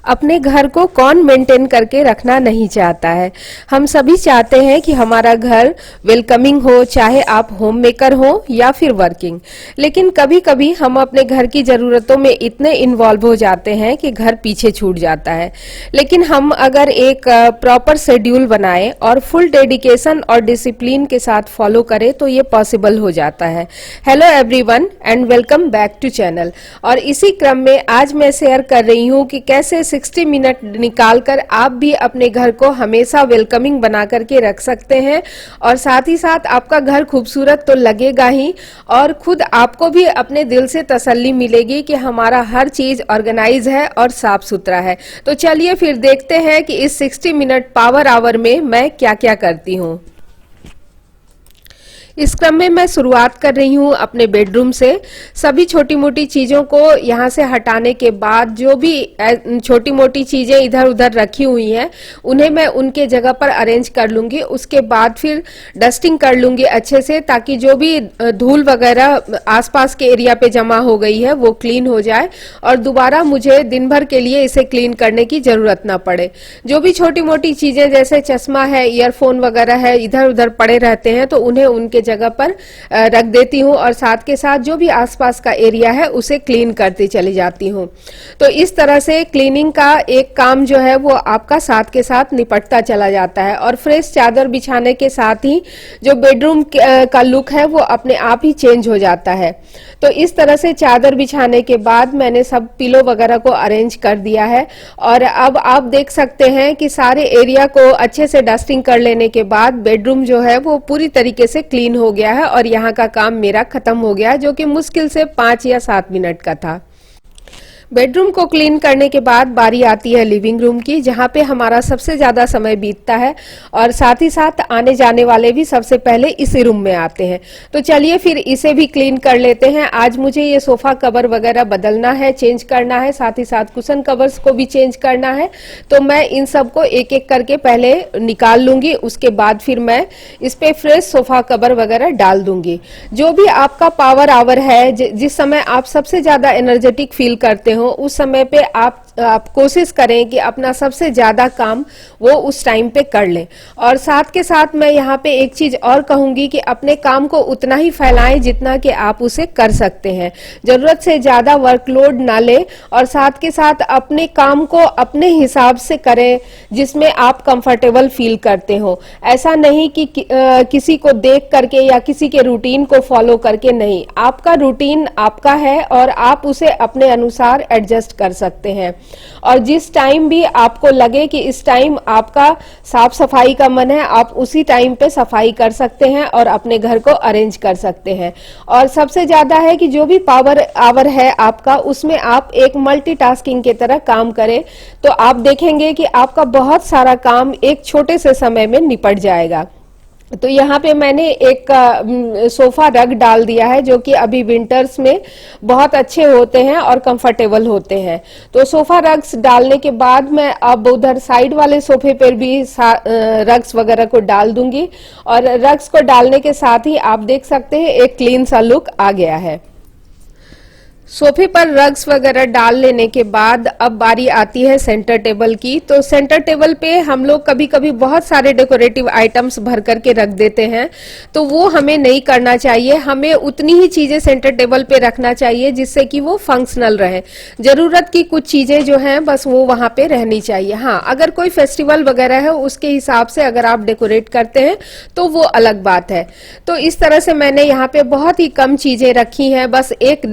अपने घर को कौन मेंटेन करके रखना नहीं चाहता है। हम सभी चाहते हैं कि हमारा घर वेलकमिंग हो, चाहे आप होम मेकर हो या फिर वर्किंग। लेकिन कभी कभी हम अपने घर की जरूरतों में इतने इन्वॉल्व हो जाते हैं कि घर पीछे छूट जाता है। लेकिन हम अगर एक प्रॉपर शेड्यूल बनाएं और फुल डेडिकेशन और डिसिप्लिन के साथ फॉलो करें तो ये पॉसिबल हो जाता है। Hello everyone and welcome back to channel. और इसी क्रम में आज मैं शेयर कर रही हूँ कि कैसे 60 मिनट निकालकर आप भी अपने घर को हमेशा वेलकमिंग बना करके रख सकते हैं और साथ ही साथ आपका घर खूबसूरत तो लगेगा ही और खुद आपको भी अपने दिल से तसल्ली मिलेगी कि हमारा हर चीज ऑर्गेनाइज है और साफ सुथरा है। तो चलिए फिर देखते हैं कि इस 60 मिनट पावर आवर में मैं क्या क्या करती हूँ। इस क्रम में मैं शुरुआत कर रही हूँ अपने बेडरूम से। सभी छोटी मोटी चीजों को यहाँ से हटाने के बाद जो भी छोटी मोटी चीजें इधर उधर रखी हुई हैं उन्हें मैं उनके जगह पर अरेंज कर लूंगी। उसके बाद फिर डस्टिंग कर लूंगी अच्छे से, ताकि जो भी धूल वगैरह आसपास के एरिया पे जमा हो गई है वो क्लीन हो जाए और दोबारा मुझे दिन भर के लिए इसे क्लीन करने की जरूरत ना पड़े। जो भी छोटी मोटी चीजें जैसे चश्मा है, ईयरफोन वगैरह है, इधर उधर पड़े रहते हैं तो उन्हें उनके जगह पर रख देती हूँ और साथ के साथ जो भी आसपास का एरिया है उसे क्लीन करती चली जाती हूँ। तो इस तरह से क्लीनिंग का एक काम जो है वो आपका साथ के साथ निपटता चला जाता है और फ्रेश चादर बिछाने के साथ ही जो बेडरूम का लुक है वो अपने आप ही चेंज हो जाता है। तो इस तरह से चादर बिछाने के बाद मैंने सब पिलो वगैरह को अरेंज कर दिया है और अब आप देख सकते हैं कि सारे एरिया को अच्छे से डस्टिंग कर लेने के बाद बेडरूम जो है वो पूरी तरीके से क्लीन हो गया है और यहाँ का काम मेरा खत्म हो गया, जो कि मुश्किल से 5 या 7 मिनट का था। बेडरूम को क्लीन करने के बाद बारी आती है लिविंग रूम की, जहाँ पे हमारा सबसे ज्यादा समय बीतता है और साथ ही साथ आने जाने वाले भी सबसे पहले इसी रूम में आते हैं। तो चलिए फिर इसे भी क्लीन कर लेते हैं। आज मुझे ये सोफा कवर वगैरह बदलना है, चेंज करना है, साथ ही साथ कुशन कवर्स को भी चेंज करना है। तो मैं इन सबको एक एक करके पहले निकाल लूंगी, उसके बाद फिर मैं इस पे फ्रेश सोफा कवर वगैरह डाल दूंगी। जो भी आपका पावर आवर है, जिस समय आप सबसे ज्यादा एनर्जेटिक फील करते हो उस समय पे आप कोशिश करें कि अपना सबसे ज्यादा काम वो उस टाइम पे कर लें। और साथ के साथ मैं यहाँ पे एक चीज और कहूंगी कि अपने काम को उतना ही फैलाएं जितना कि आप उसे कर सकते हैं। जरूरत से ज्यादा वर्कलोड ना लें और साथ के साथ अपने काम को अपने हिसाब से करें जिसमें आप कंफर्टेबल फील करते हो। ऐसा नहीं कि किसी को देख करके या किसी के रूटीन को फॉलो करके नहीं। आपका रूटीन आपका है और आप उसे अपने अनुसार एडजस्ट कर सकते हैं। और जिस टाइम भी आपको लगे कि इस टाइम आपका साफ सफाई का मन है, आप उसी टाइम पे सफाई कर सकते हैं और अपने घर को अरेंज कर सकते हैं। और सबसे ज्यादा है कि जो भी पावर आवर है आपका, उसमें आप एक मल्टीटास्किंग की तरह काम करें तो आप देखेंगे कि आपका बहुत सारा काम एक छोटे से समय में निपट जाएगा। तो यहाँ पे मैंने एक सोफा रग डाल दिया है जो कि अभी विंटर्स में बहुत अच्छे होते हैं और कंफर्टेबल होते हैं। तो सोफा रग्स डालने के बाद मैं अब उधर साइड वाले सोफे पर भी रग्स वगैरह को डाल दूंगी और रग्स को डालने के साथ ही आप देख सकते हैं एक क्लीन सा लुक आ गया है। सोफे पर रग्स वगैरह डाल लेने के बाद अब बारी आती है सेंटर टेबल की। तो सेंटर टेबल पे हम लोग कभी कभी बहुत सारे डेकोरेटिव आइटम्स भर करके रख देते हैं, तो वो हमें नहीं करना चाहिए। हमें उतनी ही चीजें सेंटर टेबल पे रखना चाहिए जिससे कि वो फंक्शनल रहे। जरूरत की कुछ चीजें जो हैं बस वो वहां पे रहनी चाहिए। हाँ, अगर कोई फेस्टिवल वगैरह है उसके हिसाब से अगर आप डेकोरेट करते हैं तो वो अलग बात है। तो इस तरह से मैंने यहाँ पे बहुत ही कम चीजें रखी हैं, बस एक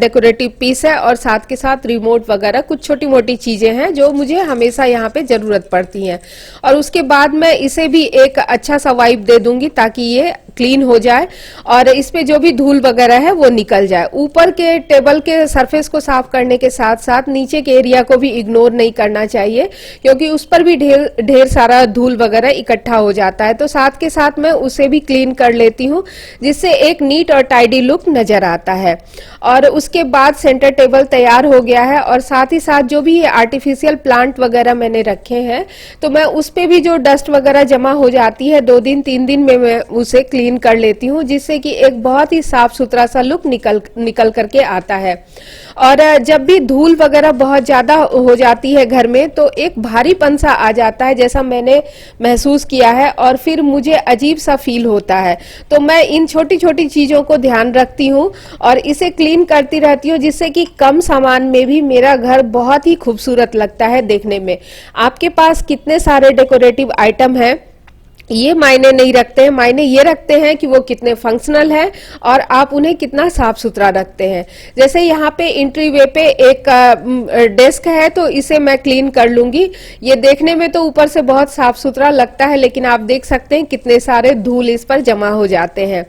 डेकोरेटिव पीस है और साथ के साथ रिमोट वगैरह कुछ छोटी मोटी चीजें हैं जो मुझे हमेशा यहाँ पे जरूरत पड़ती हैं। और उसके बाद मैं इसे भी एक अच्छा सा वाइप दे दूंगी ताकि ये क्लीन हो जाए और इस पे जो भी धूल वगैरह है वो निकल जाए। ऊपर के टेबल के सरफेस को साफ करने के साथ साथ नीचे के एरिया को भी इग्नोर नहीं करना चाहिए, क्योंकि उस पर भी ढेर सारा धूल वगैरह इकट्ठा हो जाता है। तो साथ के साथ मैं उसे भी क्लीन कर लेती हूँ जिससे एक नीट और टाइडी लुक नजर आता है। और उसके बाद सेंटर टेबल तैयार हो गया है और साथ ही साथ जो भी ये आर्टिफिशियल प्लांट वगैरह मैंने रखे हैं तो मैं उस पे भी जो डस्ट वगैरह जमा हो जाती है 2 दिन 3 दिन में मैं उसे क्लीन क्लीन कर लेती हूँ, जिससे कि एक बहुत ही साफ सुथरा सा लुक निकल करके आता है। और जब भी धूल वगैरह बहुत ज्यादा हो जाती है घर में तो एक भारीपन सा आ जाता है, जैसा मैंने महसूस किया है, और फिर मुझे अजीब सा फील होता है। तो मैं इन छोटी छोटी चीजों को ध्यान रखती हूँ और इसे क्लीन करती रहती हूँ, जिससे कि कम सामान में भी मेरा घर बहुत ही खूबसूरत लगता है देखने में। आपके पास कितने सारे डेकोरेटिव आइटम हैं ये मायने नहीं रखते हैं, मायने ये रखते हैं कि वो कितने फंक्शनल है और आप उन्हें कितना साफ सुथरा रखते हैं। जैसे यहाँ पे एंट्री वे पे एक डेस्क है, तो इसे मैं क्लीन कर लूंगी। ये देखने में तो ऊपर से बहुत साफ सुथरा लगता है, लेकिन आप देख सकते हैं कितने सारे धूल इस पर जमा हो जाते हैं।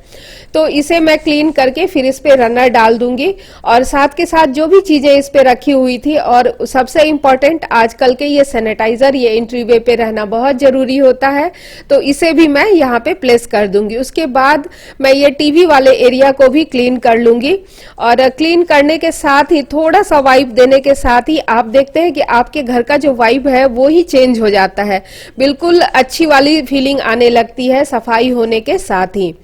तो इसे मैं क्लीन करके फिर इस पे रनर डाल दूंगी, और साथ के साथ जो भी चीजें इस पे रखी हुई थी, और सबसे इम्पोर्टेंट आजकल के ये सैनिटाइजर ये एंट्री वे पे रहना बहुत जरूरी होता है, तो इसे भी मैं यहाँ पे प्लेस कर दूंगी। उसके बाद मैं ये टीवी वाले एरिया को भी क्लीन कर लूंगी, और क्लीन करने के साथ ही थोड़ा सा वाइप देने के साथ ही आप देखते हैं कि आपके घर का जो वाइब है वो ही चेंज हो जाता है, बिल्कुल अच्छी वाली फीलिंग आने लगती है सफाई होने के साथ ही।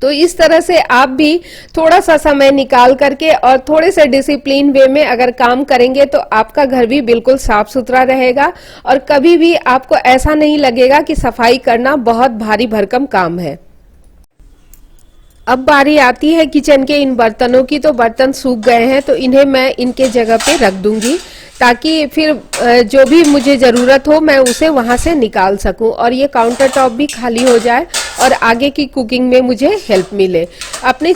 तो इस तरह से आप भी थोड़ा सा समय निकाल करके और थोड़े से डिसिप्लिन वे में अगर काम करेंगे तो आपका घर भी बिल्कुल साफ सुथरा रहेगा, और कभी भी आपको ऐसा नहीं लगेगा कि सफाई करना बहुत भारी भरकम काम है। अब बारी आती है किचन के इन बर्तनों की। तो बर्तन सूख गए हैं, तो इन्हें मैं इनके जगह पे रख दूंगी, ताकि फिर जो भी मुझे जरूरत हो मैं उसे वहां से निकाल सकूं, और ये काउंटर टॉप भी खाली हो जाए और आगे की कुकिंग में मुझे हेल्प मिले। अपने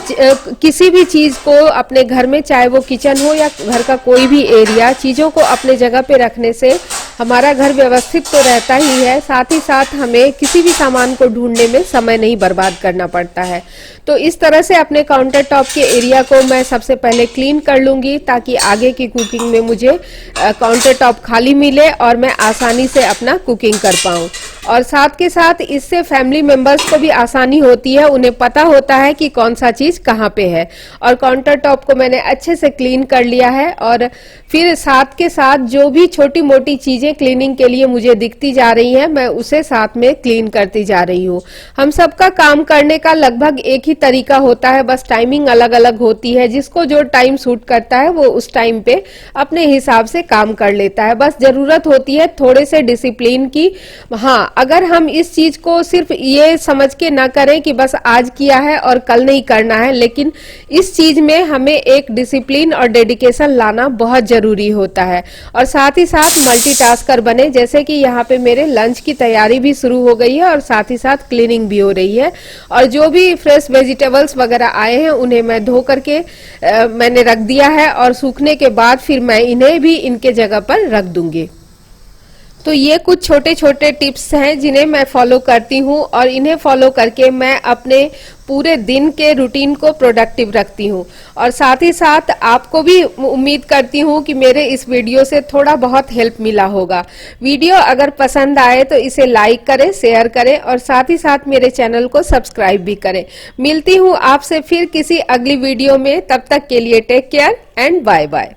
किसी भी चीज को अपने घर में, चाहे वो किचन हो या घर का कोई भी एरिया, चीजों को अपने जगह पे रखने से हमारा घर व्यवस्थित तो रहता ही है, साथ ही साथ हमें किसी भी सामान को ढूंढने में समय नहीं बर्बाद करना पड़ता है। तो इस तरह से अपने काउंटर टॉप के एरिया को मैं सबसे पहले क्लीन कर लूंगी, ताकि आगे की कुकिंग में मुझे काउंटर टॉप खाली मिले और मैं आसानी से अपना कुकिंग कर पाऊं। और साथ के साथ इससे फैमिली मेंबर्स को भी आसानी होती है, उन्हें पता होता है कि कौन सा चीज कहाँ पे है। और काउंटर टॉप को मैंने अच्छे से क्लीन कर लिया है, और फिर साथ के साथ जो भी छोटी मोटी चीजें क्लीनिंग के लिए मुझे दिखती जा रही हैं, मैं उसे साथ में क्लीन करती जा रही हूँ। हम सबका काम करने का लगभग एक ही तरीका होता है, बस टाइमिंग अलग अलग होती है। जिसको जो टाइम सूट करता है वो उस टाइम पे अपने हिसाब से काम कर लेता है। बस जरूरत होती है थोड़े से डिसिप्लिन की। हाँ, अगर हम इस चीज को सिर्फ ये समझ के ना करें कि बस आज किया है और कल नहीं करना है, लेकिन इस चीज में हमें एक डिसिप्लिन और डेडिकेशन लाना बहुत जरूरी होता है। और साथ ही साथ मल्टीटास्कर बने, जैसे कि यहाँ पे मेरे लंच की तैयारी भी शुरू हो गई है और साथ ही साथ क्लीनिंग भी हो रही है। और जो भी फ्रेश वेजिटेबल्स वगैरह आए हैं उन्हें मैं धो करके मैंने रख दिया है, और सूखने के बाद फिर मैं इन्हें भी इनके जगह पर रख दूंगी। तो ये कुछ छोटे छोटे टिप्स हैं जिन्हें मैं फॉलो करती हूँ, और इन्हें फॉलो करके मैं अपने पूरे दिन के रूटीन को प्रोडक्टिव रखती हूँ। और साथ ही साथ आपको भी उम्मीद करती हूँ कि मेरे इस वीडियो से थोड़ा बहुत हेल्प मिला होगा। वीडियो अगर पसंद आए तो इसे लाइक करें, शेयर करें, और साथ ही साथ मेरे चैनल को सब्सक्राइब भी करें। मिलती हूँ आपसे फिर किसी अगली वीडियो में, तब तक के लिए take care and bye bye.